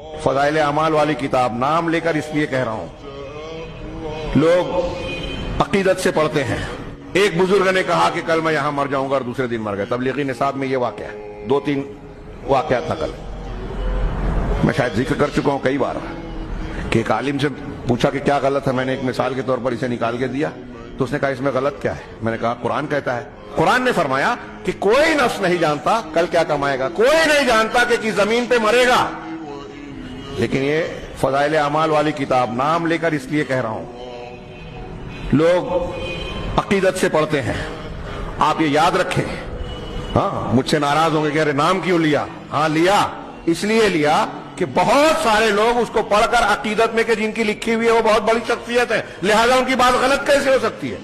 فضائل اعمال والی کتاب نام لے کر اس لیے کہہ رہا ہوں، لوگ عقیدت سے پڑھتے ہیں۔ ایک بزرگ نے کہا کہ کل میں یہاں مر جاؤں گا اور دوسرے دن مر گئے۔ تبلیغی نصاب میں یہ واقعہ ہے، 2-3 واقعات نقل ہے، میں شاید ذکر کر چکا ہوں کئی بار کہ ایک عالم سے پوچھا کہ کیا غلط ہے، میں نے ایک مثال کے طور پر اسے نکال کے دیا تو اس نے کہا اس میں غلط کیا ہے؟ میں نے کہا قرآن کہتا ہے، قرآن نے فرمایا کہ کوئی نفس نہیں جانتا کل کیا کمائے گا، کوئی نہیں جانتا کہ کس زمین پہ مرے گا۔ لیکن یہ فضائل اعمال والی کتاب نام لے کر اس لیے کہہ رہا ہوں، لوگ عقیدت سے پڑھتے ہیں۔ آپ یہ یاد رکھیں، ہاں مجھ سے ناراض ہوں گے کہ ارے نام کیوں لیا؟ ہاں لیا، اس لیے لیا کہ بہت سارے لوگ اس کو پڑھ کر عقیدت میں کہ جن کی لکھی ہوئی ہے وہ بہت بڑی شخصیت ہے، لہذا ان کی بات غلط کیسے ہو سکتی ہے؟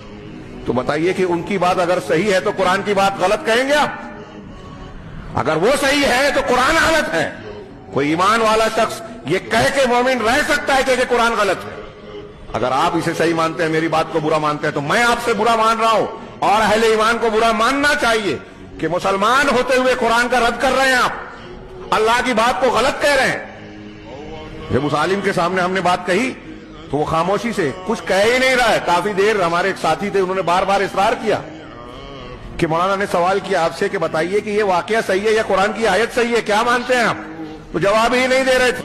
تو بتائیے کہ ان کی بات اگر صحیح ہے تو قرآن کی بات غلط کہیں گے آپ؟ اگر وہ صحیح ہے تو قرآن غلط ہے۔ کوئی ایمان والا شخص یہ کہہ کے مومن رہ سکتا ہے کہ قرآن غلط ہے؟ اگر آپ اسے صحیح مانتے ہیں، میری بات کو برا مانتے ہیں، تو میں آپ سے برا مان رہا ہوں، اور اہل ایمان کو برا ماننا چاہیے کہ مسلمان ہوتے ہوئے قرآن کا رد کر رہے ہیں، آپ اللہ کی بات کو غلط کہہ رہے ہیں۔ جب اس عالم کے سامنے ہم نے بات کہی تو وہ خاموشی سے کچھ کہہ ہی نہیں رہا ہے۔ کافی دیر ہمارے ایک ساتھی تھے، انہوں نے بار بار اصرار کیا کہ مولانا نے سوال کیا آپ سے کہ بتائیے کہ یہ واقعہ صحیح ہے یا قرآن کی آیت صحیح ہے، کیا مانتے ہیں آپ؟ تو جواب ہی نہیں دے رہے تھے۔